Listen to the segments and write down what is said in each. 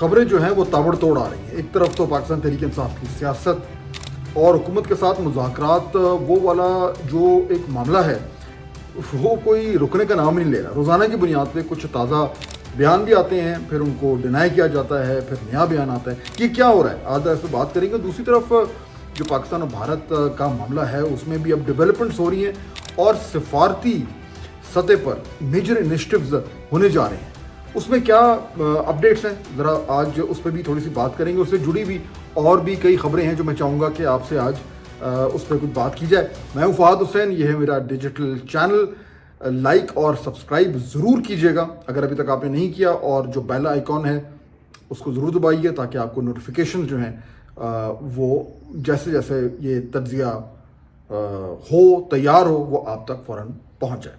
خبریں جو ہیں وہ تابڑ توڑ آ رہی ہیں. ایک طرف تو پاکستان تحریک انصاف کی سیاست اور حکومت کے ساتھ مذاکرات وہ والا جو ایک معاملہ ہے وہ کوئی رکنے کا نام نہیں لے رہا. روزانہ کی بنیاد پہ کچھ تازہ بیان بھی آتے ہیں, پھر ان کو ڈینائی کیا جاتا ہے, پھر نیا بیان آتا ہے. یہ کیا ہو رہا ہے آج اس پہ بات کریں گے. دوسری طرف جو پاکستان اور بھارت کا معاملہ ہے اس میں بھی اب ڈیولپمنٹس ہو رہی ہیں اور سفارتی سطح پر میجر انیشیٹوز ہونے جا رہے ہیں. اس میں کیا اپڈیٹس ہیں ذرا آج اس پہ بھی تھوڑی سی بات کریں گے. اس سے جڑی بھی اور بھی کئی خبریں ہیں جو میں چاہوں گا کہ آپ سے آج اس پہ کچھ بات کی جائے. میں ہوں فہد حسین, یہ ہے میرا ڈیجیٹل چینل. لائک اور سبسکرائب ضرور کیجیے گا اگر ابھی تک آپ نے نہیں کیا, اور جو بیل آئیکن ہے اس کو ضرور دبائیے تاکہ آپ کو نوٹیفیکیشن جو ہیں وہ جیسے جیسے یہ تجزیہ تیار ہو وہ آپ تک فوراً پہنچ جائے.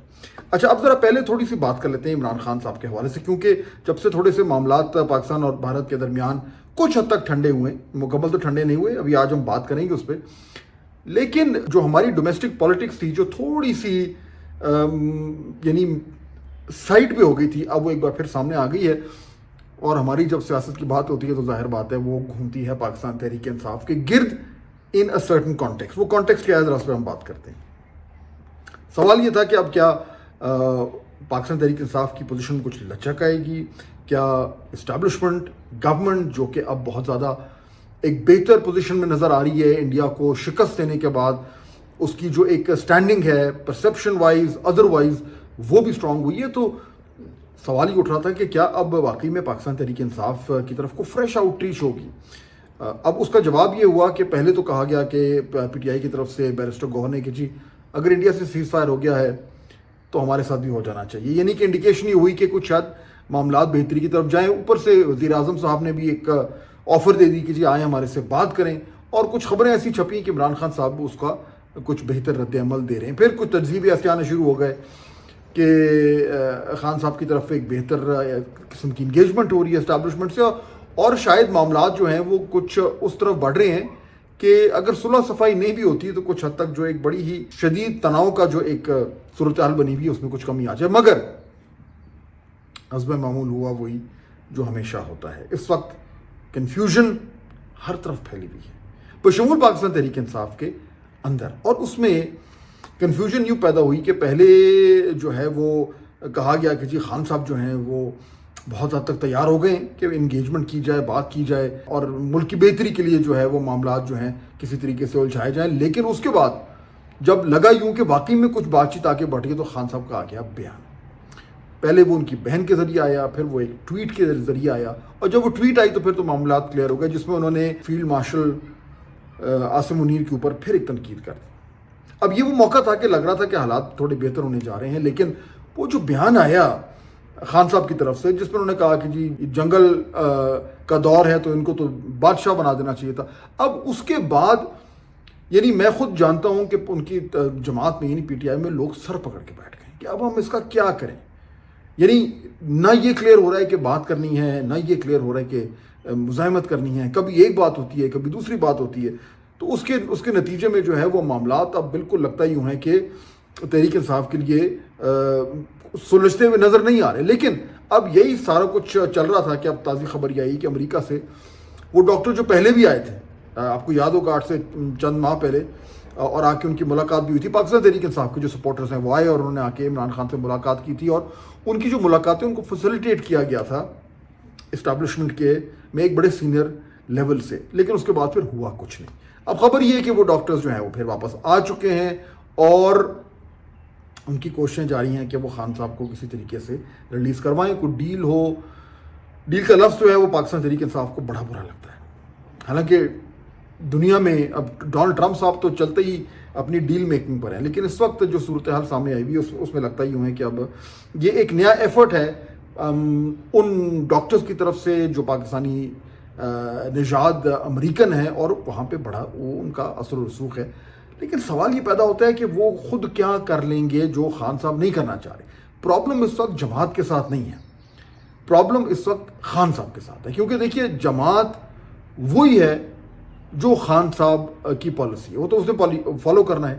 اچھا, اب ذرا پہلے تھوڑی سی بات کر لیتے ہیں عمران خان صاحب کے حوالے سے, کیونکہ جب سے تھوڑے سے معاملات پاکستان اور بھارت کے درمیان کچھ حد تک ٹھنڈے ہوئے, مکمل تو ٹھنڈے نہیں ہوئے, ابھی آج ہم بات کریں گے اس پہ. لیکن جو ہماری ڈومیسٹک پالیٹکس تھی جو تھوڑی سی یعنی سائڈ پہ ہو گئی تھی, اب وہ ایک بار پھر سامنے آ گئی ہے. اور ہماری جب سیاست کی بات ہوتی ہے تو ظاہر بات ہے وہ گھومتی ہے پاکستان تحریک انصاف کے گرد ان اے سرٹن کانٹیکسٹ. وہ کانٹیکسٹ کیا ہے ذرا اس پہ ہم بات کرتے ہیں. سوال یہ تھا کہ اب کیا پاکستان تحریک انصاف کی پوزیشن کچھ لچک آئے گی, کیا اسٹیبلشمنٹ گورنمنٹ جو کہ اب بہت زیادہ ایک بہتر پوزیشن میں نظر آ رہی ہے انڈیا کو شکست دینے کے بعد, اس کی جو ایک سٹینڈنگ ہے پرسیپشن وائز ادر وائز وہ بھی اسٹرانگ ہوئی ہے. تو سوال یہ اٹھ رہا تھا کہ کیا اب واقعی میں پاکستان تحریک انصاف کی طرف کو فریش آؤٹ ریچ ہوگی. اب اس کا جواب یہ ہوا کہ پہلے تو کہا گیا کہ پی ٹی آئی کی طرف سے بیرسٹر گوہر نے کہ جی اگر انڈیا سے سیز فائر ہو گیا ہے تو ہمارے ساتھ بھی ہو جانا چاہیے. یعنی کہ انڈیکیشن یہ ہوئی کہ کچھ شاید معاملات بہتری کی طرف جائیں. اوپر سے وزیر اعظم صاحب نے بھی ایک آفر دے دی کہ جی آئیں ہمارے سے بات کریں, اور کچھ خبریں ایسی چھپیں کہ عمران خان صاحب اس کا کچھ بہتر رد عمل دے رہے ہیں. پھر کچھ تجزیے ایسے آنے شروع ہو گئے کہ خان صاحب کی طرف ایک بہتر قسم کی انگیجمنٹ ہو رہی ہے اسٹیبلشمنٹ سے, اور شاید معاملات جو ہیں وہ کچھ اس طرف بڑھ رہے ہیں کہ اگر صلح صفائی نہیں بھی ہوتی تو کچھ حد تک جو ایک بڑی ہی شدید تناؤ کا جو ایک صورتحال بنی ہوئی ہے اس میں کچھ کمی آ جائے. مگر حسب معمول ہوا وہی جو ہمیشہ ہوتا ہے. اس وقت کنفیوژن ہر طرف پھیلی ہوئی ہے بشمول پاکستان تحریک انصاف کے اندر, اور اس میں کنفیوژن یوں پیدا ہوئی کہ پہلے جو ہے وہ کہا گیا کہ جی خان صاحب جو ہیں وہ بہت حد تک تیار ہو گئے کہ انگیجمنٹ کی جائے, بات کی جائے, اور ملک کی بہتری کے لیے جو ہے وہ معاملات جو ہیں کسی طریقے سے الجھائے جائیں. لیکن اس کے بعد جب لگا یوں کہ واقعی میں کچھ بات چیت آگے بڑھ گئی تو خان صاحب کا آ گیا بیان. پہلے وہ ان کی بہن کے ذریعے آیا, پھر وہ ایک ٹویٹ کے ذریعے آیا, اور جب وہ ٹویٹ آئی تو پھر تو معاملات کلیئر ہو گئے, جس میں انہوں نے فیلڈ مارشل عاصم منیر کے اوپر پھر ایک تنقید کر دی. اب یہ وہ موقع تھا کہ لگ رہا تھا کہ حالات تھوڑے بہتر ہونے جا رہے ہیں, لیکن وہ جو بیان آیا خان صاحب کی طرف سے جس میں انہوں نے کہا کہ جی جنگل کا دور ہے تو ان کو تو بادشاہ بنا دینا چاہیے تھا. اب اس کے بعد یعنی میں خود جانتا ہوں کہ ان کی جماعت میں یعنی پی ٹی آئی میں لوگ سر پکڑ کے بیٹھ گئے کہ اب ہم اس کا کیا کریں. یعنی نہ یہ کلیئر ہو رہا ہے کہ بات کرنی ہے, نہ یہ کلیئر ہو رہا ہے کہ مزاحمت کرنی ہے. کبھی ایک بات ہوتی ہے, کبھی دوسری بات ہوتی ہے. تو اس کے نتیجے میں جو ہے وہ معاملات اب بالکل لگتا یوں ہیں کہ تحریک انصاف کے لیے سلجھتے ہوئے نظر نہیں آ رہے. لیکن اب یہی سارا کچھ چل رہا تھا کہ اب تازی خبر یہ آئی کہ امریکہ سے وہ ڈاکٹر جو پہلے بھی آئے تھے, آپ کو یاد ہوگا 8 سے چند ماہ پہلے, اور آ کے ان کی ملاقات بھی ہوئی تھی. پاکستان تحریک انصاف کے جو سپورٹرز ہیں وہ آئے اور انہوں نے آ کے عمران خان سے ملاقات کی تھی, اور ان کی جو ملاقاتیں ان کو فیسیلیٹیٹ کیا گیا تھا اسٹیبلشمنٹ کے میں ایک بڑے سینئر لیول سے. لیکن اس کے بعد پھر ہوا کچھ نہیں. اب خبر یہ ہے کہ وہ ڈاکٹرز جو ہیں وہ پھر واپس آ چکے ہیں, اور ان کی کوششیں جاری ہیں کہ وہ خان صاحب کو کسی طریقے سے ریلیز کروائیں, کوئی ڈیل ہو. ڈیل کا لفظ جو ہے وہ پاکستان تحریک انصاف کو بڑا برا لگتا ہے. حالانکہ دنیا میں اب ڈونلڈ ٹرمپ صاحب تو چلتے ہی اپنی ڈیل میکنگ پر ہیں, لیکن اس وقت جو صورتحال سامنے آئی ہوئی ہے اس میں لگتا ہی ہے کہ اب یہ ایک نیا ایفرٹ ہے ان ڈاکٹرز کی طرف سے جو پاکستانی نژاد امریکن ہیں, اور وہاں پہ بڑا وہ ان کا اثر و رسوخ ہے. لیکن سوال یہ پیدا ہوتا ہے کہ وہ خود کیا کر لیں گے جو خان صاحب نہیں کرنا چاہ رہے. پرابلم اس وقت جماعت کے ساتھ نہیں ہے, پرابلم اس وقت خان صاحب کے ساتھ ہے. کیونکہ دیکھیے جماعت وہی ہے جو خان صاحب کی پالیسی ہے, وہ تو اس نے فالو کرنا ہے.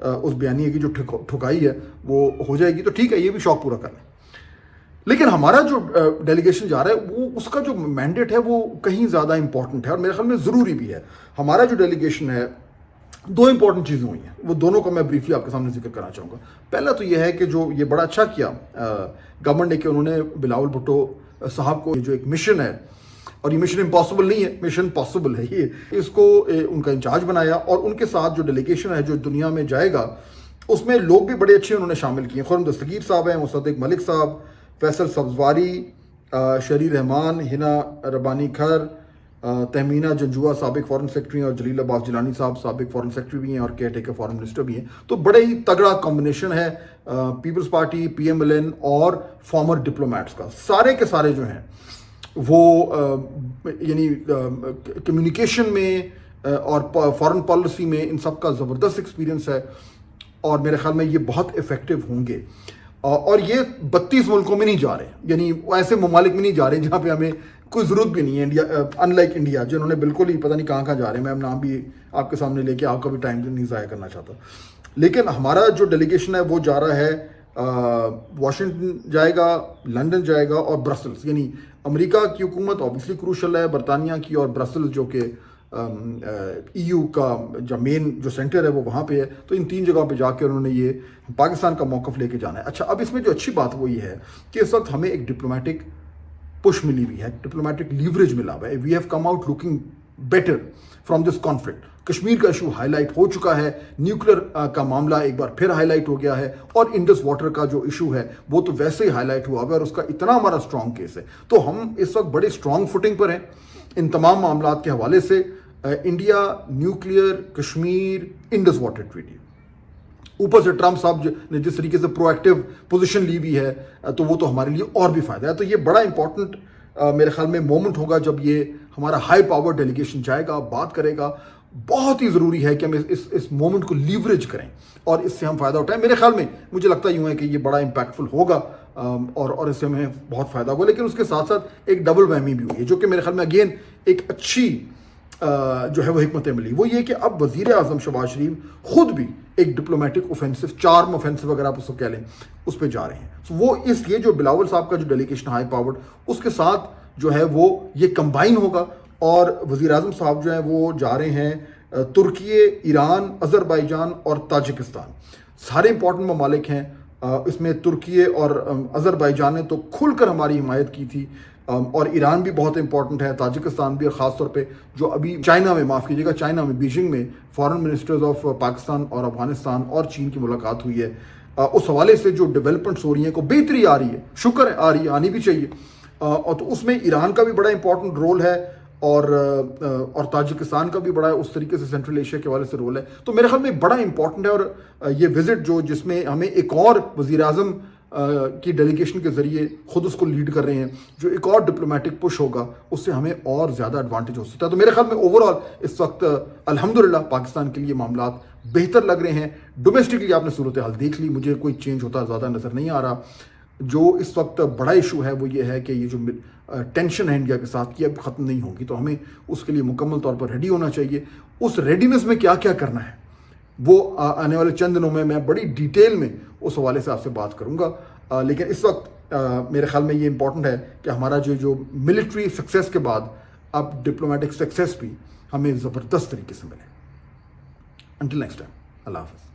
اس بیانیے کی جو ٹھکائی ہے وہ ہو جائے گی تو ٹھیک ہے, یہ بھی شوق پورا کر لیں. لیکن ہمارا جو ڈیلیگیشن جا رہا ہے وہ اس کا جو مینڈیٹ ہے وہ کہیں زیادہ امپورٹنٹ ہے اور میرے خیال میں ضروری بھی ہے. ہمارا جو ڈیلیگیشن ہے 2 امپورٹنٹ چیزیں ہوئی ہیں, وہ دونوں کا میں بریفلی آپ کے سامنے ذکر کرنا چاہوں گا. پہلا تو یہ ہے کہ جو یہ بڑا اچھا کیا گورنمنٹ نے کہ انہوں نے بلاول بھٹو صاحب کو جو ایک مشن ہے, اور یہ مشن امپاسبل نہیں ہے, مشن پاسبل ہے, یہ اس کو ان کا انچارج بنایا, اور ان کے ساتھ جو ڈیلیگیشن ہے جو دنیا میں جائے گا اس میں لوگ بھی بڑے اچھے انہوں نے شامل کیے. خرم دستگیر صاحب ہیں, مصدق ملک صاحب, فیصل سبزواری, شری رحمان, ہنا ربانی کھر, تہمینہ جنجوعہ سابق فارن سیکرٹری, اور جلیل عباس جیلانی صاحب سابق فارن سیکرٹری بھی ہیں اور کیئر ٹیکر فارن منسٹر بھی ہیں. تو بڑے ہی تگڑا کمبینیشن ہے Peoples Party, P M L N اور فارمر ڈپلومیٹس کا. سارے کے سارے جو ہیں وہ یعنی کمیونیکیشن میں اور فارن پالیسی میں ان سب کا زبردست ایکسپیرینس ہے, اور میرے خیال میں یہ بہت افیکٹو ہوں گے. اور یہ 32 ملکوں میں نہیں جا رہے, یعنی ایسے ممالک میں نہیں جا رہے جہاں پہ ہمیں کوئی ضرورت بھی نہیں ہے, انڈیا ان لائک انڈیا جنہوں نے بالکل ہی پتہ نہیں کہاں جا رہے ہیں. میں نام بھی آپ کے سامنے لے کے آپ کا بھی ٹائم نہیں ضائع کرنا چاہتا. لیکن ہمارا جو ڈیلیگیشن ہے وہ جا رہا ہے واشنگٹن جائے گا, لندن جائے گا اور برسلز. یعنی امریکہ کی حکومت اوبیسلی کروشل ہے, برطانیہ کی, اور برسلز جو کہ ای یو کا جو مین جو سینٹر ہے وہ وہاں پہ ہے. تو ان 3 جگہوں پہ جا کے انہوں نے یہ پاکستان کا موقف لے کے جانا ہے. اچھا, اب اس میں جو اچھی بات وہ یہ ہے کہ اس وقت ہمیں ایک ڈپلومیٹک پش ملی ہوئی ہے, ڈپلومیٹک لیوریج ملا ہوا ہے. We have come out looking better from this conflict. Kashmir کا ایشو ہائی لائٹ ہو چکا ہے, نیوکلیر کا معاملہ ایک بار پھر ہائی لائٹ ہو گیا ہے, اور انڈس واٹر کا جو ایشو ہے وہ تو ویسے ہی ہائی لائٹ ہوا ہوا ہے, اور اس کا اتنا ہمارا اسٹرانگ کیس ہے. تو ہم اس وقت بڑے اسٹرانگ فوٹنگ پر ہیں ان تمام معاملات کے حوالے سے. India, nuclear, Kashmir, Indus water treaty. اوپر سے ٹرمپ صاحب نے جس طریقے سے پرو ایکٹیو پوزیشن لی ہوئی ہے تو وہ تو ہمارے لیے اور بھی فائدہ ہے. تو یہ بڑا امپورٹنٹ میرے خیال میں مومنٹ ہوگا جب یہ ہمارا ہائی پاور ڈیلیگیشن جائے گا, بات کرے گا. بہت ہی ضروری ہے کہ ہم اس مومنٹ کو لیوریج کریں اور اس سے ہم فائدہ اٹھائیں. میرے خیال میں مجھے لگتا یوں ہے کہ یہ بڑا امپیکٹفل ہوگا اور اس سے ہمیں بہت فائدہ ہوگا. لیکن اس کے ساتھ ساتھ ایک ڈبل وہمی بھی ہوئی ہے جو کہ میرے خیال میں اگین ایک اچھی جو ہے وہ حکمت ملی. وہ یہ کہ اب وزیر اعظم شہباز شریف خود بھی ایک ڈپلومیٹک اوفینسو, چارم اوفینسو اگر آپ اس کو کہہ لیں, اس پہ جا رہے ہیں. وہ اس لیے جو بلاول صاحب کا جو ڈیلیگیشن ہائی پاورڈ اس کے ساتھ جو ہے وہ یہ کمبائن ہوگا, اور وزیر اعظم صاحب جو ہیں وہ جا رہے ہیں ترکی, ایران, آذربائیجان اور تاجکستان. سارے امپورٹنٹ ممالک ہیں. اس میں ترکی اور آذربائیجان نے تو کھل کر ہماری حمایت کی تھی, اور ایران بھی بہت امپورٹنٹ ہے, تاجکستان بھی, اور خاص طور پہ جو ابھی چائنا میں, معاف کیجیے گا, چائنا میں بیجنگ میں فارن منسٹرز آف پاکستان اور افغانستان اور چین کی ملاقات ہوئی ہے. اس حوالے سے جو ڈیولپمنٹس ہو رہی ہیں, کو بہتری آ رہی ہے, شکر ہے, آ رہی ہے, آنی بھی چاہیے. اور تو اس میں ایران کا بھی بڑا امپورٹنٹ رول ہے, اور تاجکستان کا بھی بڑا اس طریقے سے سینٹرل ایشیا کے حوالے سے رول ہے. تو میرے خیال میں بڑا امپورٹنٹ ہے. اور یہ وزٹ جس میں ہمیں ایک اور وزیر اعظم کی ڈیلیگیشن کے ذریعے خود اس کو لیڈ کر رہے ہیں, جو ایک اور ڈپلومیٹک پش ہوگا, اس سے ہمیں اور زیادہ ایڈوانٹیج ہو سکتا ہے. تو میرے خیال میں اوور آل اس وقت الحمدللہ پاکستان کے لیے معاملات بہتر لگ رہے ہیں. ڈومیسٹکلی آپ نے صورتحال دیکھ لی, مجھے کوئی چینج ہوتا زیادہ نظر نہیں آ رہا. جو اس وقت بڑا ایشو ہے وہ یہ ہے کہ یہ جو ٹینشن ہے انڈیا کے ساتھ, یہ اب ختم نہیں ہوگی. تو ہمیں اس کے لیے مکمل طور پر ریڈی ہونا چاہیے. اس ریڈینس میں کیا کیا کرنا ہے وہ آنے والے چند دنوں میں بڑی ڈیٹیل میں اس حوالے سے آپ سے بات کروں گا. لیکن اس وقت میرے خیال میں یہ امپورٹنٹ ہے کہ ہمارا جو ملٹری سکسیس کے بعد اب ڈپلومیٹک سکسیس بھی ہمیں زبردست طریقے سے ملے. انٹل نیکسٹ ٹائم, اللہ حافظ.